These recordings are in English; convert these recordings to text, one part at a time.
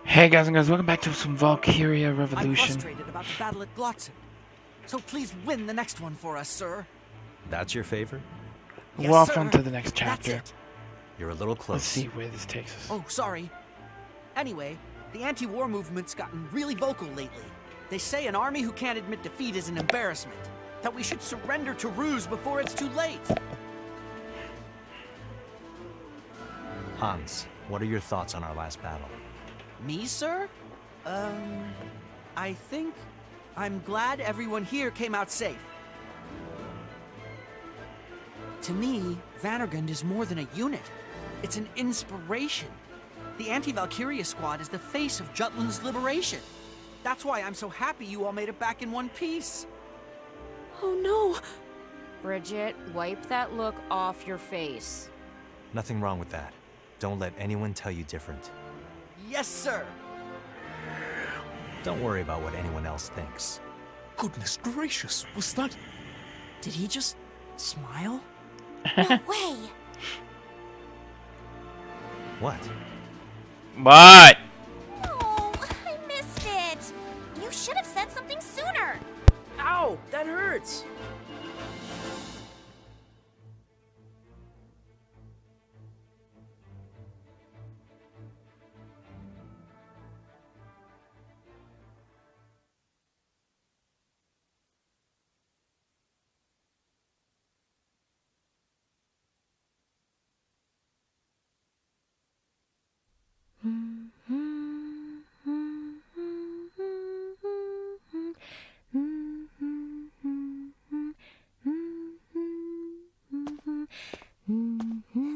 Hey guys and girls, welcome back to some Valkyria I'm Revolution. frustrated about the battle at Glotzen. So please win the next one for us, sir. That's your favor? We're off sir. onto the next chapter. That's it. You're a little close. Let's see where this takes us. Oh, sorry. Anyway, the anti-war movement's gotten really vocal lately. They say an army who can't admit defeat is an embarrassment. That we should surrender to Ruse before it's too late. Hans, what are your thoughts on our last battle? Me, sir? I think I'm glad everyone here came out safe. To me, Vannergund is more than a unit. It's an inspiration. The anti-Valkyria squad is the face of Jutland's liberation. That's why I'm so happy you all made it back in one piece. Oh no! Bridget, wipe that look off your face. Nothing wrong with that. Don't let anyone tell you different. Yes, sir. Don't worry about what anyone else thinks. Goodness gracious, was that... Did he just smile? No way! What? What? Oh, I missed it! You should have said something sooner! Ow, that hurts.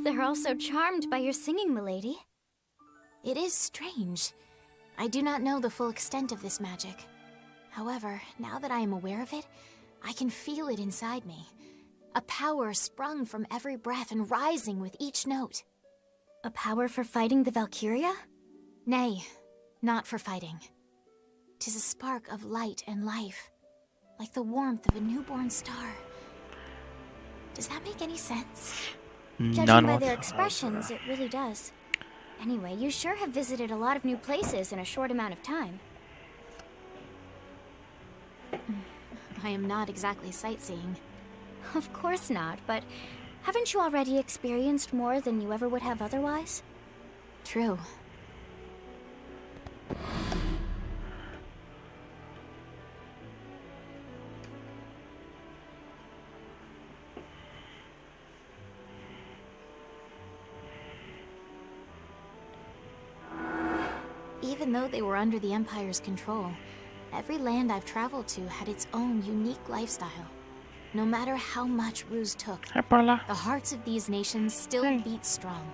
They're all so charmed by your singing, milady. It is strange. I do not know the full extent of this magic. However, now that I am aware of it, I can feel it inside me. A power sprung from every breath and rising with each note. A power for fighting the Valkyria? Nay, not for fighting. 'Tis a spark of light and life, like the warmth of a newborn star. Does that make any sense? Judging None by their whatsoever. expressions, it really does. Anyway, you sure have visited a lot of new places in a short amount of time. I am not exactly sightseeing. Of course not, but haven't you already experienced more than you ever would have otherwise? True. Even though they were under the Empire's control, every land I've traveled to had its own unique lifestyle. No matter how much Ruse took, Hi, Parla. the hearts of these nations still beat strong.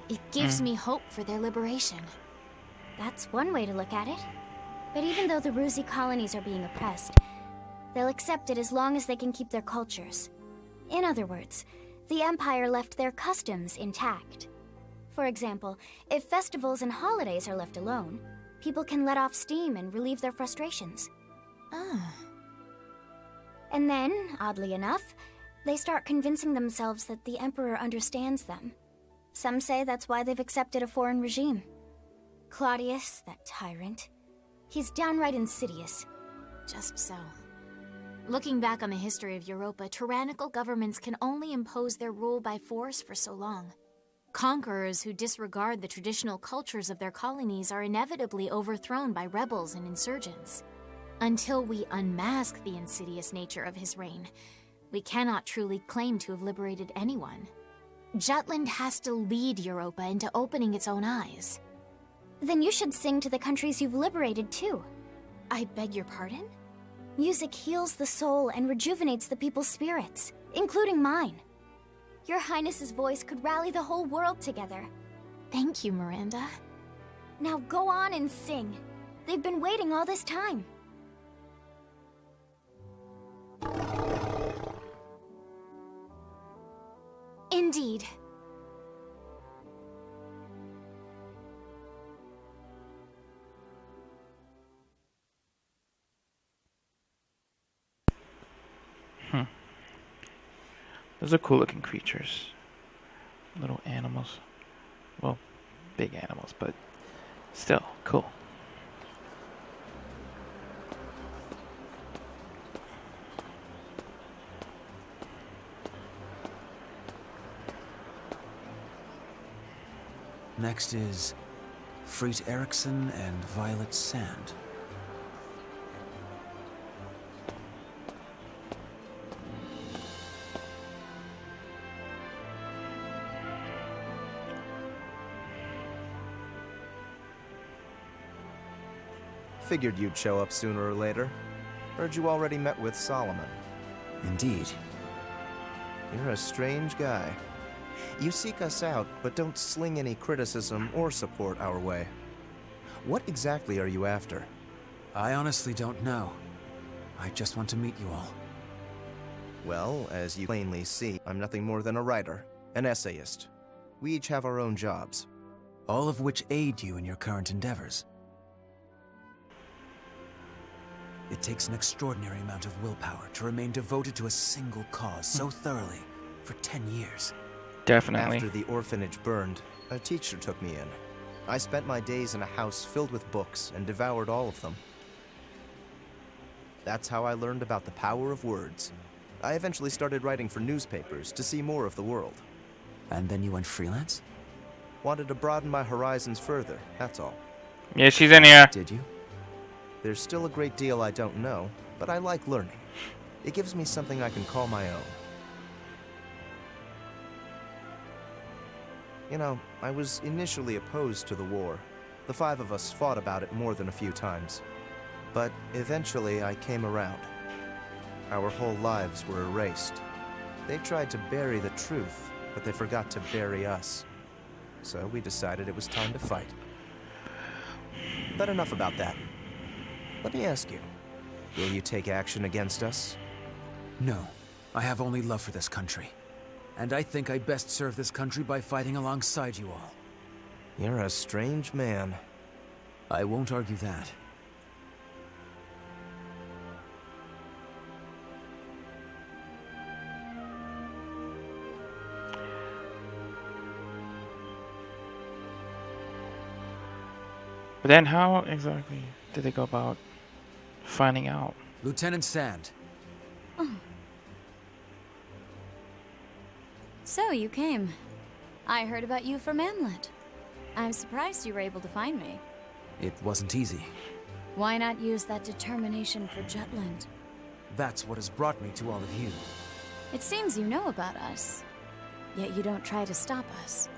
It gives me hope for their liberation. That's one way to look at it. But even though the Rusi colonies are being oppressed, they'll accept it as long as they can keep their cultures. In other words, the Empire left their customs intact. For example, if festivals and holidays are left alone, people can let off steam and relieve their frustrations. Ah. And then, oddly enough, they start convincing themselves that the Emperor understands them. Some say that's why they've accepted a foreign regime. Claudius, that tyrant, he's downright insidious. Just so. Looking back on the history of Europa, tyrannical governments can only impose their rule by force for so long. Conquerors who disregard the traditional cultures of their colonies are inevitably overthrown by rebels and insurgents. Until we unmask the insidious nature of his reign, we cannot truly claim to have liberated anyone. Jutland has to lead Europa into opening its own eyes. Then you should sing to the countries you've liberated too. I beg your pardon? Music heals the soul and rejuvenates the people's spirits, including mine. Your Highness's voice could rally the whole world together. Thank you, Miranda. Now go on and sing. They've been waiting all this time. Indeed. Those are cool looking creatures. Little animals. Well, big animals, but Still, cool. Next is Freet Erickson and Violet Sand. Figured you'd show up sooner or later. Heard you already met with Solomon. Indeed. You're a strange guy. You seek us out, but don't sling any criticism or support our way. What exactly are you after? I honestly don't know. I just want to meet you all. Well, as you plainly see, I'm nothing more than a writer, an essayist. We each have our own jobs. All of which aid you in your current endeavors. It takes an extraordinary amount of willpower to remain devoted to a single cause so thoroughly for 10 years. Definitely. After the orphanage burned, a teacher took me in. I spent my days in a house filled with books and devoured all of them. That's how I learned about the power of words. I eventually started writing for newspapers to see more of the world. And then you went freelance? Wanted to broaden my horizons further, that's all. Yeah, she's in here. Did you? There's still a great deal I don't know, but I like learning. It gives me something I can call my own. You know, I was initially opposed to the war. The 5 of us fought about it more than a few times. But eventually I came around. Our whole lives were erased. They tried to bury the truth, but they forgot to bury us. So we decided it was time to fight. But enough about that. Let me ask you, will you take action against us? No. I have only love for this country. And I think I best serve this country by fighting alongside you all. You're a strange man. I won't argue that. But then how exactly did they go about finding out? Lieutenant Sand. So, you came. I heard about you from Amlet. I'm surprised you were able to find me. It wasn't easy. Why not use that determination for Jutland? That's what has brought me to all of you. It seems you know about us, yet you don't try to stop us.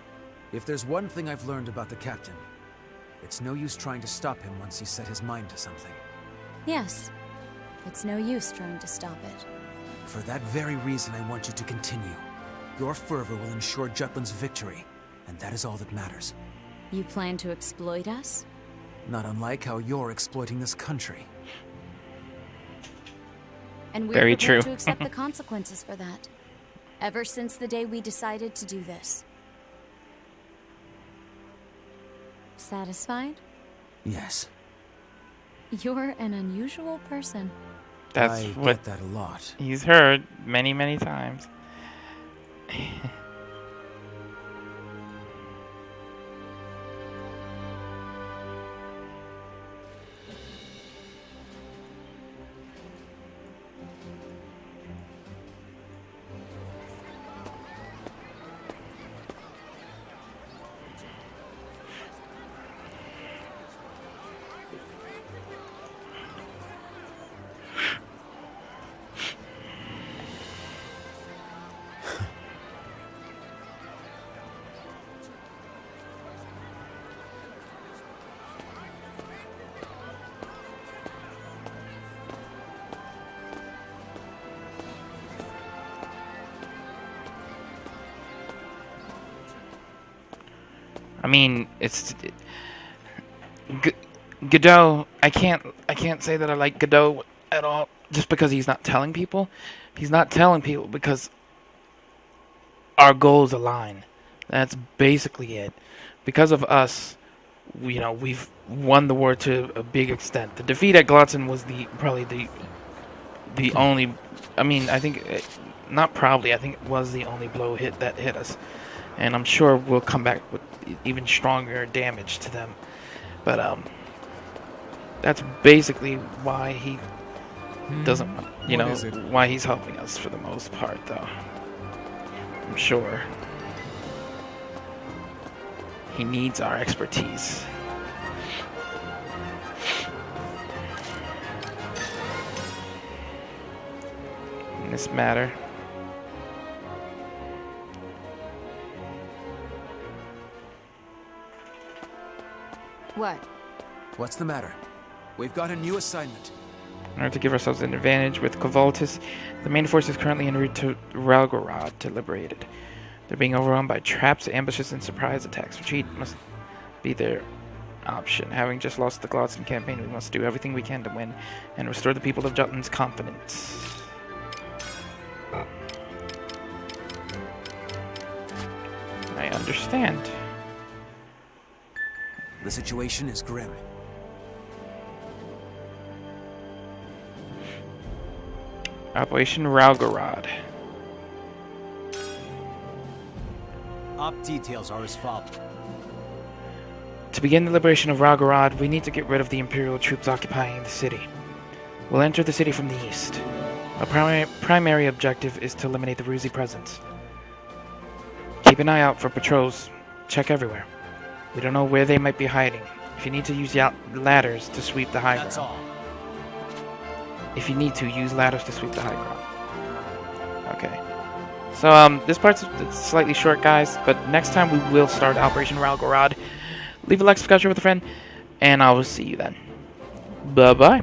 If there's one thing I've learned about the captain, it's no use trying to stop him once he's set his mind to something. Yes, it's no use trying to stop it. For that very reason, I want you to continue. Your fervor will ensure Jutland's victory, and that is all that matters. You plan to exploit us? Not unlike how you're exploiting this country. And we're Very prepared true. to accept the consequences for that. Ever since the day we decided to do this. Satisfied? Yes. You're an unusual person. That's I what get that a lot. he's heard many, many times. I mean, Godot. I can't say that I like Godot at all just because he's not telling people. He's not telling people because our goals align. That's basically it. Because of us, we've won the war to a big extent. The defeat at Glotzen was probably the only. I mean, I think not probably. I think it was the only blow that hit us, and I'm sure we'll come back with even stronger damage to them. But that's basically why he doesn't, you What know, is it? why he's helping us for the most part, though. I'm sure he needs our expertise. In this matter. What? What's the matter? We've got a new assignment. In order to give ourselves an advantage with Kovaltis, the main force is currently en route to Ralgorod to liberate it. They're being overrun by traps, ambushes, and surprise attacks. Retreat must be their option. Having just lost the Glotson campaign, we must do everything we can to win and restore the people of Jutland's confidence. I understand. The situation is grim. Operation Ralgorod. Op details are as follows. To begin the liberation of Ralgorod, we need to get rid of the Imperial troops occupying the city. We'll enter the city from the east. Our primary objective is to eliminate the Ruzi presence. Keep an eye out for patrols. Check everywhere. We don't know where they might be hiding. If you need to use ladders to sweep the high That's ground. all. If you need to, use ladders to sweep the high ground. Okay. So, this part's slightly short, guys, but next time we will start Operation Ralgorod. Leave a like, subscribe, share with a friend, and I will see you then. Bye-bye.